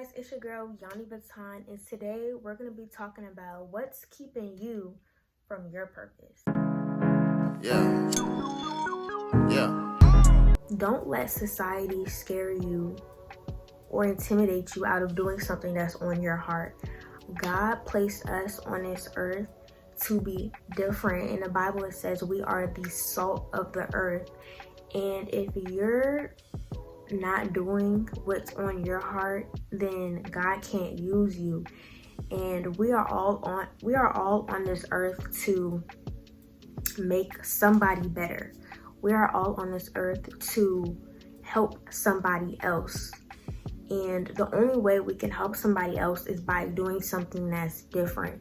guys, it's your girl Yanni Baton, and today we're going to be talking about what's keeping you from your purpose. Yeah. Don't let society scare you or intimidate you out of doing something that's on your heart. God placed us on this earth to be different. In the Bible, it says we are the salt of the earth. And if you're not doing what's on your heart, then God can't use you. And we are all on this earth to make somebody better. We are all on this earth to help somebody else. And the only way we can help somebody else is by doing something that's different.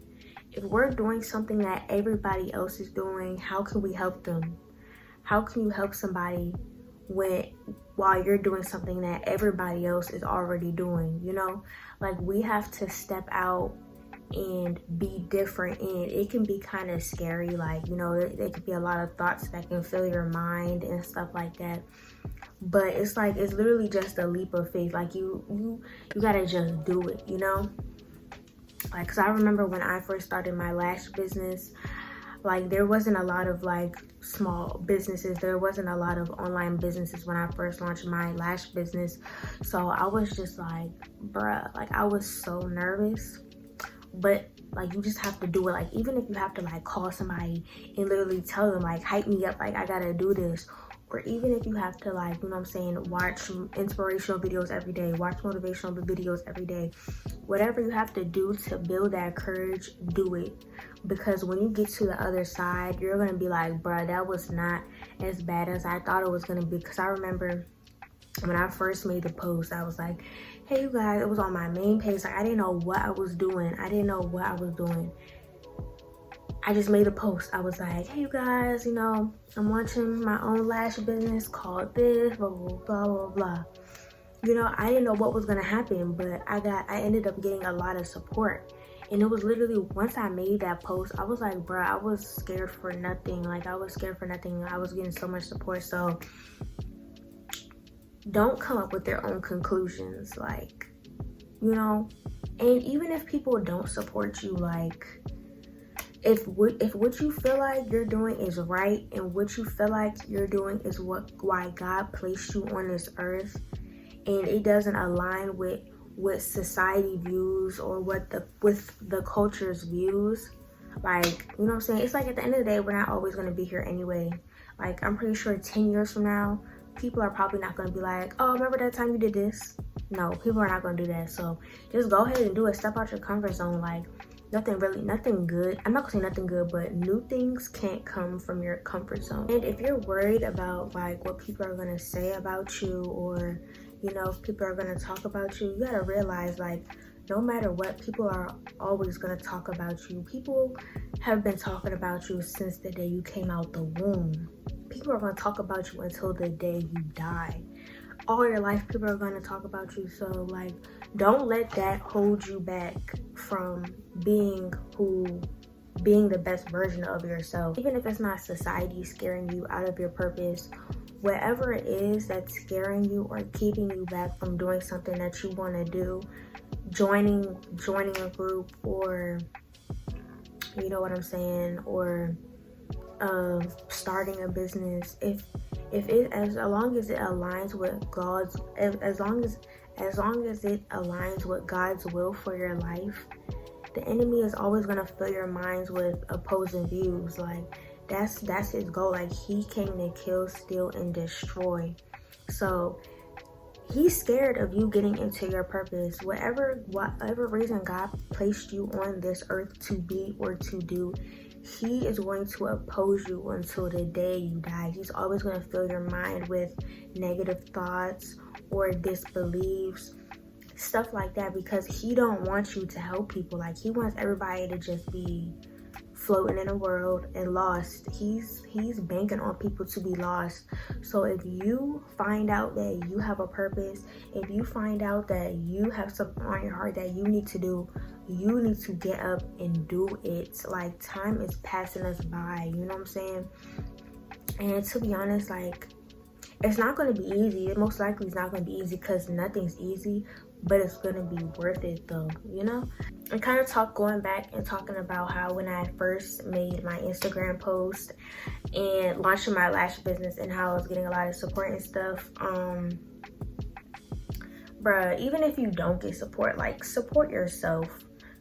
If we're doing something that everybody else is doing, how can we help them? How can you help somebody while you're doing something that everybody else is already doing? Like, we have to step out and be different, and it can be kind of scary. Like, there could be a lot of thoughts that can fill your mind and stuff like that, but it's literally just a leap of faith. Like, you gotta just do it, like, because I remember when I first started my lash business, like, there wasn't a lot of small businesses. There wasn't a lot of online businesses when I first launched my lash business. So I was just like, bruh, like, I was so nervous. But you just have to do it. Like, even if you have to call somebody and literally tell them, hype me up, I gotta do this. Or even if you have to watch inspirational videos every day, watch motivational videos every day, whatever you have to do to build that courage, do it. Because when you get to the other side, you're gonna be like, bruh, that was not as bad as I thought it was gonna be. Because I remember when I first made the post, I was like, hey you guys, it was on my main page. I didn't know what I was doing. I just made a post. I was like, hey you guys, I'm launching my own lash business called this, blah, blah, blah, blah, blah. I didn't know what was gonna happen, but I ended up getting a lot of support. And it was literally, once I made that post, I was like, bruh, I was scared for nothing. I was getting so much support. So don't come up with their own conclusions, and even if people don't support you, if what you feel like you're doing is right, and what you feel like you're doing is why God placed you on this earth, and it doesn't align with what society views or with the culture's views, what I'm saying? It's at the end of the day, we're not always going to be here anyway. I'm pretty sure 10 years from now, people are probably not going to be like, oh, remember that time you did this? No, people are not going to do that. So just go ahead and do it. Step out your comfort zone. Nothing good. I'm not going to say nothing good, but new things can't come from your comfort zone. And if you're worried about what people are going to say about you, or, if people are going to talk about you, you got to realize, no matter what, people are always going to talk about you. People have been talking about you since the day you came out the womb. People are going to talk about you until the day you die. All your life, people are going to talk about you. So, don't let that hold you back from being the best version of yourself. Even if it's not society scaring you out of your purpose, whatever it is that's scaring you or keeping you back from doing something that you want to do, joining a group, or or starting a business, as long as it aligns with God's will for your life, the enemy is always going to fill your minds with opposing views. That's his goal. He came to kill, steal, and destroy. So he's scared of you getting into your purpose. Whatever reason God placed you on this earth to be or to do, he is going to oppose you until the day you die. He's always going to fill your mind with negative thoughts or disbeliefs, stuff like that, because he don't want you to help people. He wants everybody to just be floating in the world and lost. He's banking on people to be lost. So if you find out that you have a purpose, if you find out that you have something on your heart that you need to do, you need to get up and do it. Time is passing us by, you know what I'm saying? And to be honest, it's not going to be easy. It most likely is not going to be easy, because nothing's easy. but it's gonna be worth it though, you know? And kind of going back and talking about how when I first made my Instagram post and launching my lash business and how I was getting a lot of support and stuff, bruh, even if you don't get support, like, support yourself.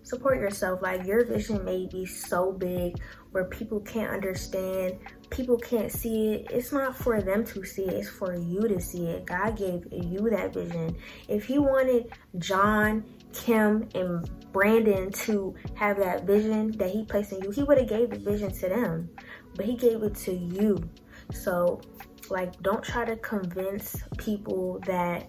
Support yourself. Like, your vision may be so big where people can't understand, people can't see it. It's not for them to see it, it's for you to see it. God gave you that vision. If he wanted John, Kim, and Brandon to have that vision that he placed in you, he would have gave the vision to them, but he gave it to you. So, like, don't try to convince people that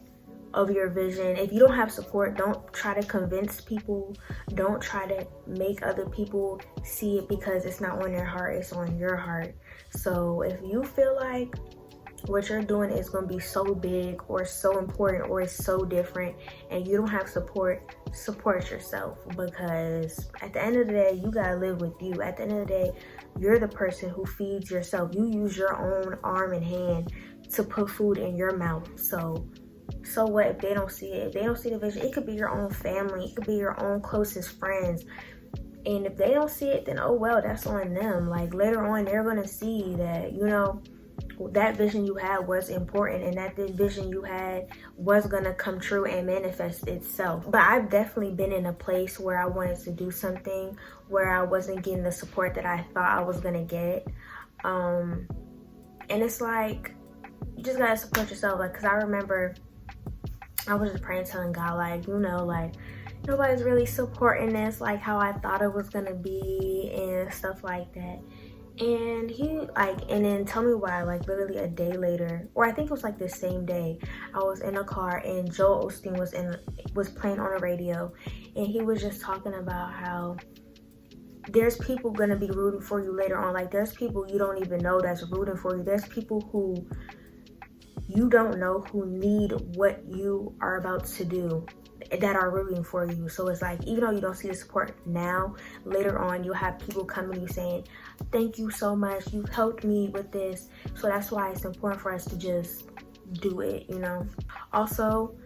of your vision. If you don't have support, don't try to convince people. Don't try to make other people see it, because it's not on their heart, it's on your heart. So if you feel like what you're doing is going to be so big or so important or it's so different and you don't have support yourself, because at the end of the day, you gotta live with you. At the end of the day, you're the person who feeds yourself. You use your own arm and hand to put food in your mouth. So what if they don't see it? If they don't see the vision, it could be your own family, it could be your own closest friends. And if they don't see it, then oh well, that's on them. Like, later on, they're gonna see that, you know, that vision you had was important and that the vision you had was gonna come true and manifest itself. But I've definitely been in a place where I wanted to do something where I wasn't getting the support that I thought I was gonna get. And it's like, you just gotta support yourself. Like, cause I remember I was just praying, telling God, like, you know, like, nobody's really supporting this like how I thought it was gonna be and stuff like that. And he, like, and then tell me why, like, literally a day later, or I think it was like the same day, I was in a car and Joel Osteen was playing on the radio, and he was just talking about how there's people gonna be rooting for you later on. Like, there's people you don't even know that's rooting for you. There's people who you don't know who need what you are about to do, that are rooting for you. So it's like, even though you don't see the support now, later on you'll have people coming to you saying, thank you so much, you've helped me with this. So that's why it's important for us to just do it, you know. Also,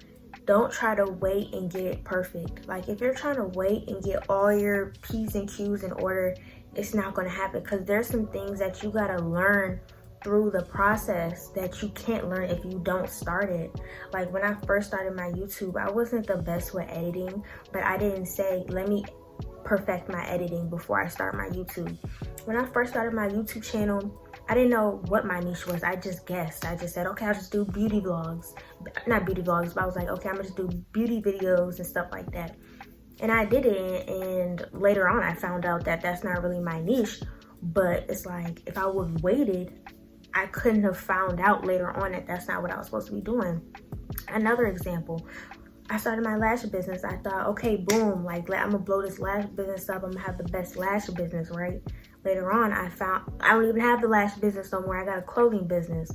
don't try to wait and get it perfect. Like, if you're trying to wait and get all your P's and Q's in order, it's not going to happen, because there's some things that you got to learn through the process that you can't learn if you don't start it. Like, when I first started my YouTube, I wasn't the best with editing, but I didn't say, let me perfect my editing before I start my YouTube. When I first started my YouTube channel, I didn't know what my niche was. I just guessed. I just said, okay, I'll just do beauty vlogs. Not beauty vlogs, but I was like, okay, I'm gonna just do beauty videos and stuff like that. And I did it, and later on I found out that that's not really my niche. But it's like, if I would have waited, I couldn't have found out later on that that's not what I was supposed to be doing. Another example, I started my lash business. I thought, okay, boom, like, I'm gonna blow this lash business up. I'm gonna have the best lash business, right? Later on, I found I don't even have the lash business no more. I got a clothing business.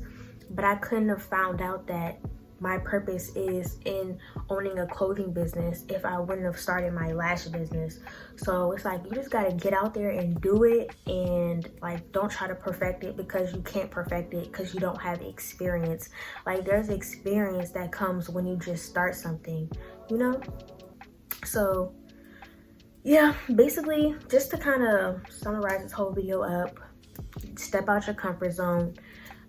But I couldn't have found out that my purpose is in owning a clothing business if I wouldn't have started my lash business. So it's like, you just gotta get out there and do it, and like, don't try to perfect it, because you can't perfect it because you don't have experience. Like, there's experience that comes when you just start something, you know? So yeah, basically, just to kind of summarize this whole video up, step out your comfort zone.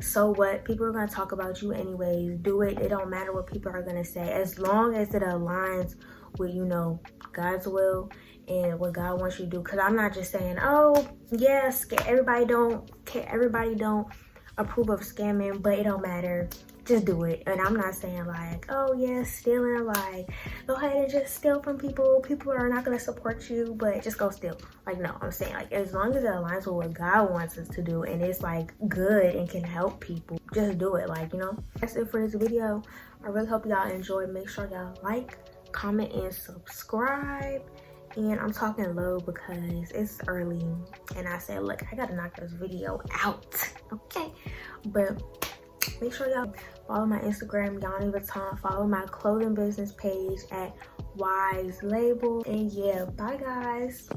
So what? People are going to talk about you anyways. Do it. It don't matter what people are going to say, as long as it aligns with, you know, God's will and what God wants you to do. Because I'm not just saying, oh yes, everybody don't approve of scamming, but it don't matter, just do it. And I'm not saying like, oh yeah, stealing, like, go ahead and just steal from people. People are not going to support you, but just go steal. Like, no, I'm saying, like, as long as it aligns with what God wants us to do and it's like good and can help people, just do it. Like, you know, that's it for this video. I really hope y'all enjoyed. Make sure y'all like, comment, and subscribe. And I'm talking low because it's early and I said, look, I gotta knock this video out, okay? But make sure y'all follow my Instagram, Yawny Vuitton. Follow my clothing business page at Wise Label. And yeah, bye guys.